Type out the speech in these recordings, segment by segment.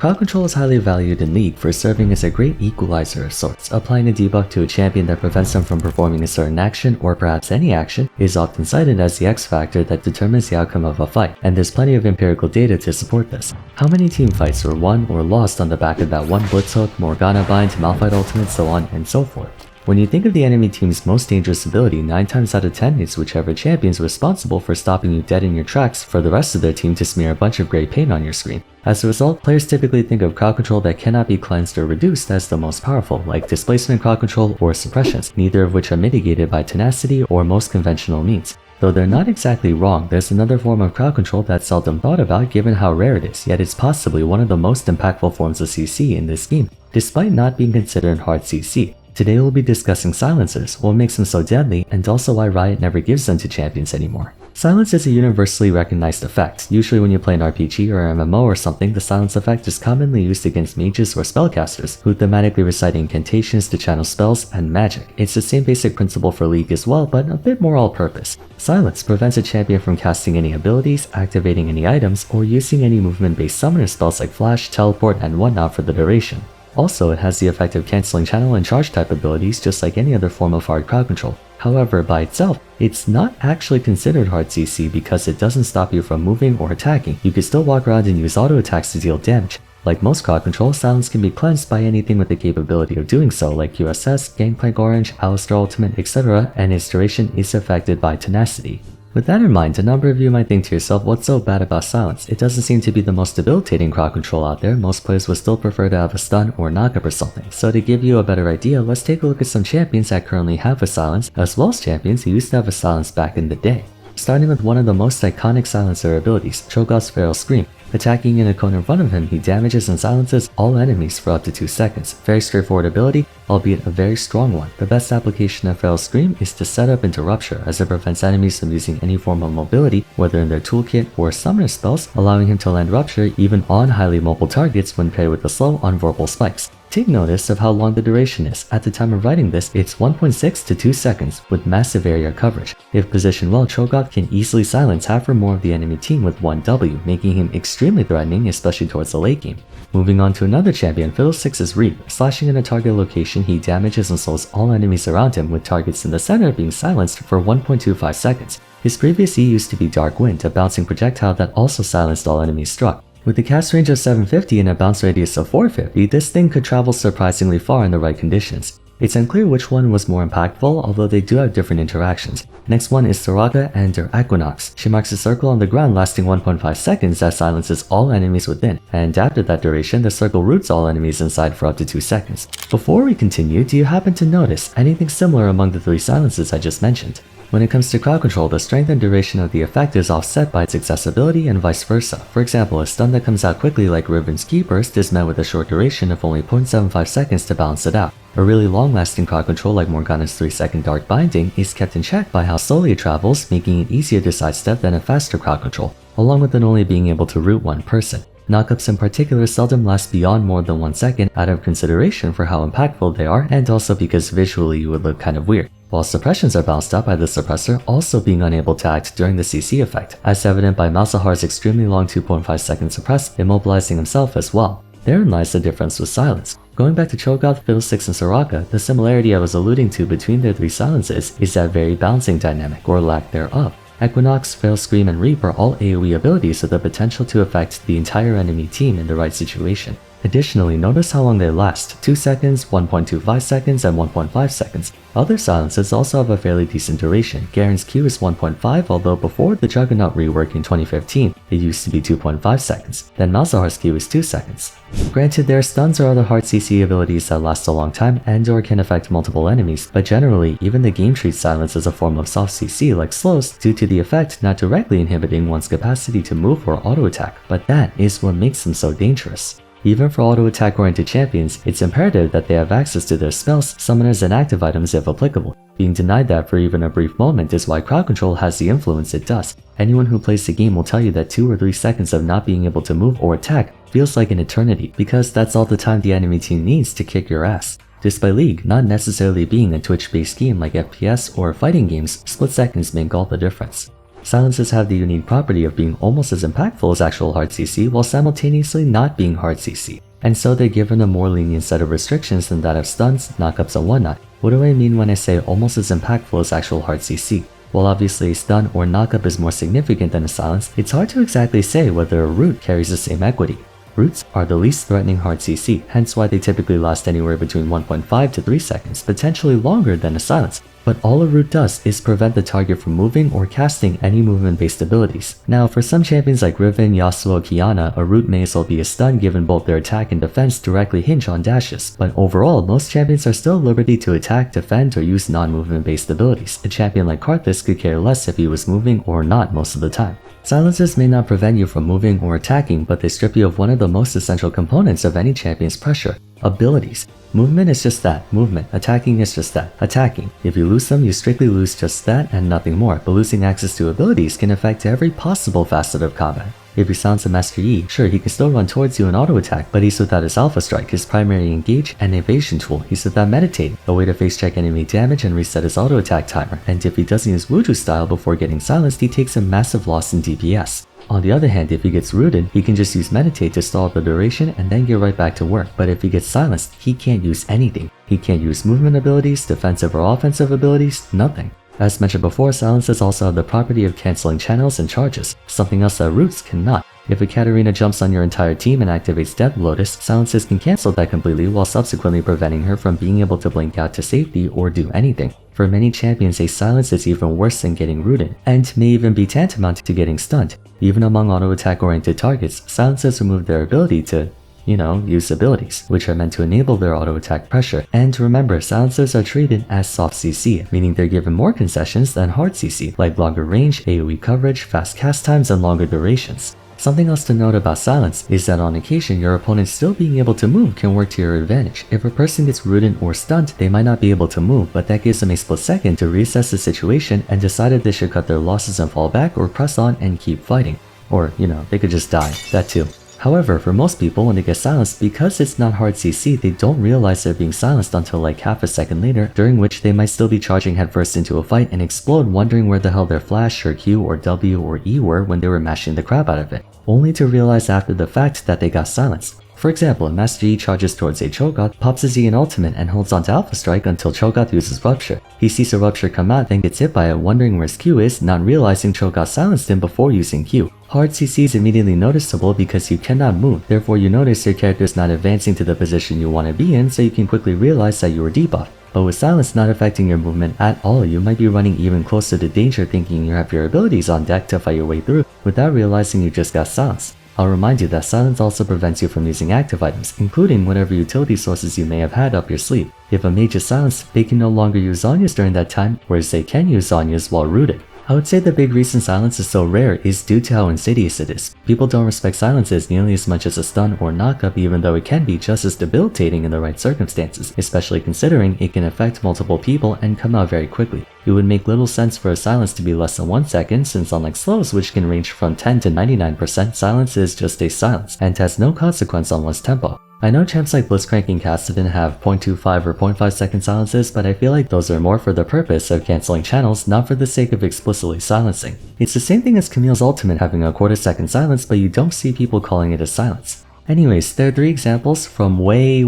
Crowd control is highly valued in League for serving as a great equalizer of sorts. Applying a debuff to a champion that prevents them from performing a certain action, or perhaps any action, is often cited as the X factor that determines the outcome of a fight, and there's plenty of empirical data to support this. How many team fights were won or lost on the back of that one Blitz Hook, Morgana Bind, Malphite Ultimate, so on and so forth. When you think of the enemy team's most dangerous ability, 9 times out of 10 it's whichever champion is responsible for stopping you dead in your tracks for the rest of their team to smear a bunch of grey paint on your screen. As a result, players typically think of crowd control that cannot be cleansed or reduced as the most powerful, like displacement crowd control or suppressions, neither of which are mitigated by tenacity or most conventional means. Though they're not exactly wrong, there's another form of crowd control that's seldom thought about given how rare it is, yet it's possibly one of the most impactful forms of CC in this game, despite not being considered hard CC. Today we'll be discussing silencers, what makes them so deadly, and also why Riot never gives them to champions anymore. Silence is a universally recognized effect. Usually when you play an RPG or MMO or something, the silence effect is commonly used against mages or spellcasters, who thematically recite incantations to channel spells and magic. It's the same basic principle for League as well, but a bit more all-purpose. Silence prevents a champion from casting any abilities, activating any items, or using any movement-based summoner spells like Flash, Teleport, and whatnot for the duration. Also, it has the effect of cancelling channel and charge type abilities just like any other form of hard crowd control. However, by itself, it's not actually considered hard CC because it doesn't stop you from moving or attacking. You can still walk around and use auto attacks to deal damage. Like most crowd control, silence can be cleansed by anything with the capability of doing so, like QSS, Gangplank Orange, Alistar Ultimate, etc., and its duration is affected by tenacity. With that in mind, a number of you might think to yourself, what's so bad about silence? It doesn't seem to be the most debilitating crowd control out there. Most players would still prefer to have a stun or knockup or something. So to give you a better idea, let's take a look at some champions that currently have a silence, as well as champions who used to have a silence back in the day. Starting with one of the most iconic silencer abilities, Cho'Gath's Feral Scream. Attacking an opponent in front of him, he damages and silences all enemies for up to 2 seconds. Very straightforward ability, albeit a very strong one. The best application of Feral Scream is to set up into Rupture, as it prevents enemies from using any form of mobility, whether in their toolkit or summoner spells, allowing him to land Rupture even on highly mobile targets when paired with the slow, unverbal spikes. Take notice of how long the duration is. At the time of writing this, it's 1.6 to 2 seconds with massive area coverage. If positioned well, Cho'Gath can easily silence half or more of the enemy team with one W, making him extremely threatening, especially towards the late game. Moving on to another champion, Fiddlesticks' Reap. Slashing in a target location, he damages and slows all enemies around him, with targets in the center being silenced for 1.25 seconds. His previous E used to be Dark Wind, a bouncing projectile that also silenced all enemies struck. With a cast range of 750 and a bounce radius of 450, this thing could travel surprisingly far in the right conditions. It's unclear which one was more impactful, although they do have different interactions. Next one is Soraka and her Equinox. She marks a circle on the ground lasting 1.5 seconds that silences all enemies within, and after that duration, the circle roots all enemies inside for up to 2 seconds. Before we continue, do you happen to notice anything similar among the 3 silences I just mentioned? When it comes to crowd control, the strength and duration of the effect is offset by its accessibility and vice versa. For example, a stun that comes out quickly like Riven's Key Burst is met with a short duration of only 0.75 seconds to balance it out. A really long-lasting crowd control like Morgana's 3-second Dark Binding is kept in check by how slowly it travels, making it easier to sidestep than a faster crowd control, along with it only being able to root one person. Knockups in particular seldom last beyond more than 1 second out of consideration for how impactful they are, and also because visually you would look kind of weird, while suppressions are balanced out by the suppressor also being unable to act during the CC effect, as evident by Malzahar's extremely long 2.5 second suppress, immobilizing himself as well. Therein lies the difference with silence. Going back to Cho'Gath, Fiddlesticks, and Soraka, the similarity I was alluding to between their 3 silences is that very balancing dynamic, or lack thereof. Equinox, Feral Scream, and Reap are all AoE abilities with the potential to affect the entire enemy team in the right situation. Additionally, notice how long they last, 2 seconds, 1.25 seconds, and 1.5 seconds. Other silences also have a fairly decent duration. Garen's Q is 1.5, although before the Juggernaut rework in 2015, it used to be 2.5 seconds. Then Malzahar's Q is 2 seconds. Granted, there are stuns or other hard CC abilities that last a long time and or can affect multiple enemies, but generally, even the game treats silence as a form of soft CC like slows due to the effect not directly inhibiting one's capacity to move or auto-attack, but that is what makes them so dangerous. Even for auto-attack oriented champions, it's imperative that they have access to their spells, summoners, and active items if applicable. Being denied that for even a brief moment is why crowd control has the influence it does. Anyone who plays the game will tell you that 2 or 3 seconds of not being able to move or attack feels like an eternity, because that's all the time the enemy team needs to kick your ass. Despite League not necessarily being a Twitch-based game like FPS or fighting games, split seconds make all the difference. Silences have the unique property of being almost as impactful as actual hard CC while simultaneously not being hard CC, and so they're given a more lenient set of restrictions than that of stuns, knockups, and whatnot. What do I mean when I say almost as impactful as actual hard CC? While obviously a stun or knockup is more significant than a silence, it's hard to exactly say whether a root carries the same equity. Roots are the least threatening hard CC, hence why they typically last anywhere between 1.5 to 3 seconds, potentially longer than a silence. But all a root does is prevent the target from moving or casting any movement-based abilities. Now, for some champions like Riven, Yasuo, Qiyana, a root may as well be a stun given both their attack and defense directly hinge on dashes. But overall, most champions are still at liberty to attack, defend, or use non-movement-based abilities. A champion like Karthus could care less if he was moving or not most of the time. Silences may not prevent you from moving or attacking, but they strip you of one of the most essential components of any champion's pressure: abilities. Movement is just that, movement. Attacking is just that, attacking. If you lose them, you strictly lose just that and nothing more, but losing access to abilities can affect every possible facet of combat. If you silence a Master Yi, sure, he can still run towards you and auto-attack, but he's without his Alpha Strike, his primary engage and evasion tool. He's without Meditate, a way to face-check enemy damage and reset his auto-attack timer, and if he doesn't use Wuju style before getting silenced, he takes a massive loss in DPS. On the other hand, if he gets rooted, he can just use Meditate to stall the duration and then get right back to work, but if he gets silenced, he can't use anything. He can't use movement abilities, defensive or offensive abilities, nothing. As mentioned before, silences also have the property of cancelling channels and charges, something else that roots cannot. If a Katarina jumps on your entire team and activates Death Lotus, silences can cancel that completely while subsequently preventing her from being able to blink out to safety or do anything. For many champions, a silence is even worse than getting rooted, and may even be tantamount to getting stunned. Even among auto-attack oriented targets, silences remove their ability to use abilities, which are meant to enable their auto-attack pressure. And remember, silencers are treated as soft CC, meaning they're given more concessions than hard CC, like longer range, AoE coverage, fast cast times, and longer durations. Something else to note about silence is that on occasion, your opponent still being able to move can work to your advantage. If a person gets rooted or stunned, they might not be able to move, but that gives them a split second to reassess the situation and decide if they should cut their losses and fall back or press on and keep fighting. Or, they could just die, that too. However, for most people, when they get silenced, because it's not hard CC, they don't realize they're being silenced until like half a second later, during which they might still be charging headfirst into a fight and explode wondering where the hell their flash or Q or W or E were when they were mashing the crap out of it, only to realize after the fact that they got silenced. For example, Master Yi charges towards a Cho'Gath, pops his E in ultimate, and holds onto Alpha Strike until Cho'Gath uses Rupture. He sees a Rupture come out, then gets hit by it, wondering where his Q is, not realizing Cho'Gath silenced him before using Q. Hard CC is immediately noticeable because you cannot move, therefore you notice your character is not advancing to the position you want to be in, so you can quickly realize that you were debuffed. But with silence not affecting your movement at all, you might be running even closer to danger thinking you have your abilities on deck to fight your way through without realizing you just got silenced. I'll remind you that silence also prevents you from using active items, including whatever utility sources you may have had up your sleeve. If a mage is silenced, they can no longer use Zhonya's during that time, whereas they can use Zhonya's while rooted. I would say the big reason silence is so rare is due to how insidious it is. People don't respect silences nearly as much as a stun or knockup, even though it can be just as debilitating in the right circumstances, especially considering it can affect multiple people and come out very quickly. It would make little sense for a silence to be less than 1 second, since unlike slows, which can range from 10 to 99%, silence is just a silence, and has no consequence on one's tempo. I know champs like Blitzcrank and Cassidy have 0.25 or 0.5 second silences, but I feel like those are more for the purpose of cancelling channels, not for the sake of explicitly silencing. It's the same thing as Camille's ultimate having a quarter second silence, but you don't see people calling it a silence. Anyways, there are 3 examples from way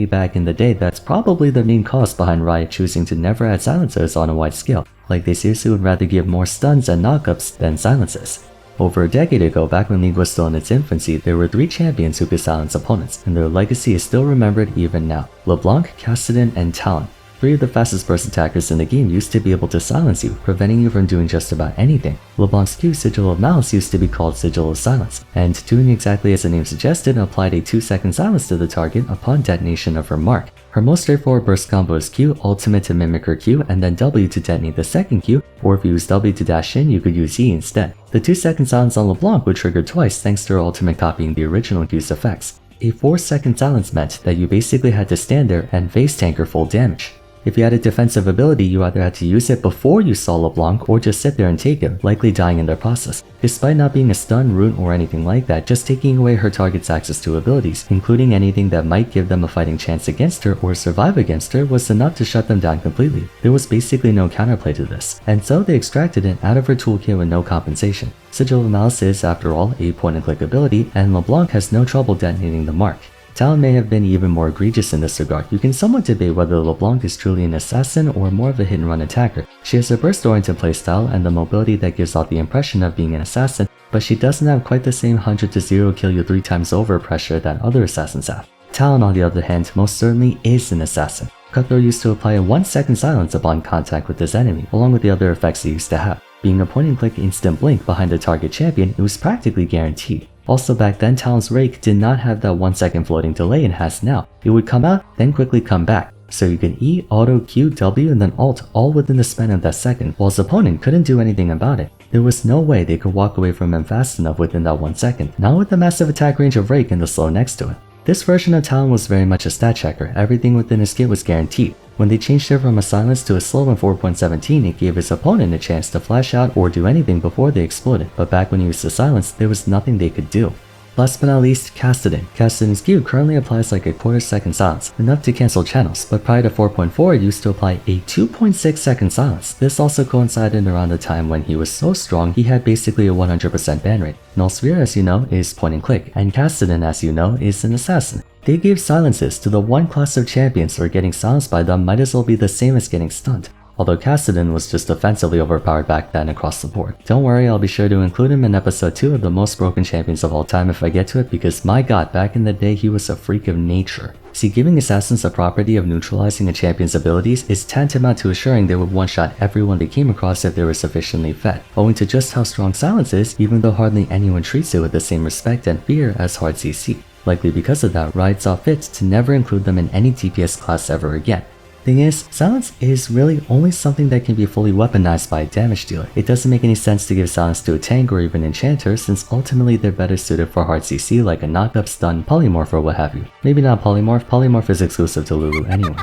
back in the day that's probably the main cause behind Riot choosing to never add silencers on a wide scale. Like they seriously would rather give more stuns and knockups than silences. Over a decade ago, back when League was still in its infancy, there were 3 champions who could silence opponents, and their legacy is still remembered even now: LeBlanc, Cassidy, and Talon. 3 of the fastest burst attackers in the game used to be able to silence you, preventing you from doing just about anything. LeBlanc's Q, Sigil of Malice, used to be called Sigil of Silence, and doing exactly as the name suggested, applied a 2-second silence to the target upon detonation of her mark. Her most straightforward burst combo is Q, ultimate to mimic her Q, and then W to detonate the second Q, or if you use W to dash in, you could use E instead. The 2-second silence on LeBlanc would trigger twice thanks to her ultimate copying the original Q's effects. A 4-second silence meant that you basically had to stand there and face tank her full damage. If you had a defensive ability, you either had to use it before you saw LeBlanc or just sit there and take it, likely dying in their process. Despite not being a stun, rune, or anything like that, just taking away her target's access to abilities, including anything that might give them a fighting chance against her or survive against her, was enough to shut them down completely. There was basically no counterplay to this, and so they extracted it out of her toolkit with no compensation. Sigil of Malice is, after all, a point-and-click ability, and LeBlanc has no trouble detonating the mark. Talon may have been even more egregious in this regard. You can somewhat debate whether LeBlanc is truly an assassin or more of a hit-and-run attacker. She has a burst-oriented playstyle and the mobility that gives off the impression of being an assassin, but she doesn't have quite the same 100 to 0 kill you 3 times over pressure that other assassins have. Talon, on the other hand, most certainly is an assassin. Cutthroat used to apply a 1-second silence upon contact with his enemy, along with the other effects he used to have. Being a point-and-click instant blink behind the target champion, it was practically guaranteed. Also back then, Talon's Rake did not have that 1-second floating delay it has now. It would come out, then quickly come back. So you could E, auto, Q, W, and then alt all within the span of that second, while his opponent couldn't do anything about it. There was no way they could walk away from him fast enough within that 1 second, not with the massive attack range of Rake and the slow next to it. This version of Talon was very much a stat checker. Everything within his kit was guaranteed. When they changed it from a silence to a slow in 4.17, it gave his opponent a chance to flash out or do anything before they exploded, but back when he used the silence, there was nothing they could do. Last but not least, Cassidy. Cassidy's Q currently applies like a quarter-second silence, enough to cancel channels, but prior to 4.4 it used to apply a 2.6-second silence. This also coincided around the time when he was so strong he had basically a 100% ban rate. Nullsphere, as you know, is point-and-click, and Cassidy, as you know, is an assassin. They gave silences to the one class of champions where getting silenced by them might as well be the same as getting stunned. Although Cassidy was just offensively overpowered back then across the board. Don't worry, I'll be sure to include him in episode 2 of the most broken champions of all time if I get to it, because my god, back in the day he was a freak of nature. See, giving assassins the property of neutralizing a champion's abilities is tantamount to assuring they would one-shot everyone they came across if they were sufficiently fed. Owing to just how strong silence is, even though hardly anyone treats it with the same respect and fear as hard CC. Likely because of that, Riot saw fit to never include them in any DPS class ever again. Thing is, silence is really only something that can be fully weaponized by a damage dealer. It doesn't make any sense to give silence to a tank or even enchanter, since ultimately they're better suited for hard CC like a knockup, stun, polymorph, or what have you. Maybe not polymorph, polymorph is exclusive to Lulu anyway.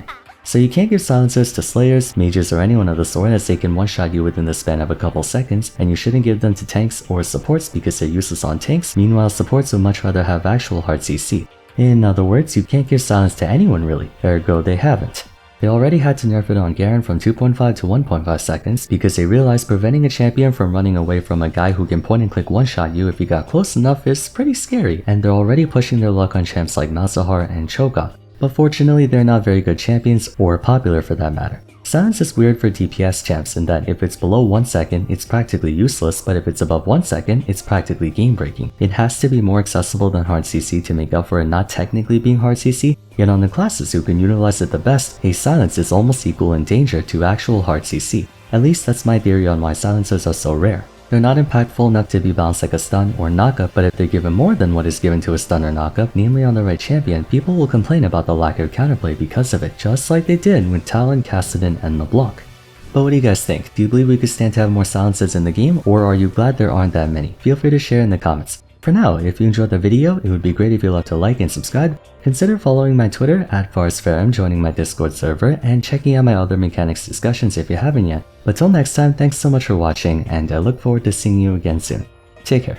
So you can't give silencers to slayers, mages, or anyone of the sort, as they can one-shot you within the span of a couple seconds, and you shouldn't give them to tanks or supports because they're useless on tanks. Meanwhile, supports would much rather have actual hard CC. In other words, you can't give silence to anyone really, ergo they haven't. They already had to nerf it on Garen from 2.5 to 1.5 seconds because they realized preventing a champion from running away from a guy who can point-and-click one-shot you if you got close enough is pretty scary, and they're already pushing their luck on champs like Malzahar and Cho'Gath. But fortunately, they're not very good champions, or popular for that matter. Silence is weird for DPS champs in that if it's below 1 second, it's practically useless, but if it's above 1 second, it's practically game-breaking. It has to be more accessible than hard CC to make up for it not technically being hard CC, yet on the classes who can utilize it the best, a silence is almost equal in danger to actual hard CC. At least that's my theory on why silencers are so rare. They're not impactful enough to be balanced like a stun or knockup, but if they're given more than what is given to a stun or knockup, namely on the right champion, people will complain about the lack of counterplay because of it, just like they did with Talon, Cassidy, and LeBlanc. But what do you guys think? Do you believe we could stand to have more silences in the game, or are you glad there aren't that many? Feel free to share in the comments. For now, if you enjoyed the video, it would be great if you left a like and subscribe. Consider following my Twitter at Vars, joining my Discord server, and checking out my other mechanics discussions if you haven't yet. But till next time, thanks so much for watching, and I look forward to seeing you again soon. Take care.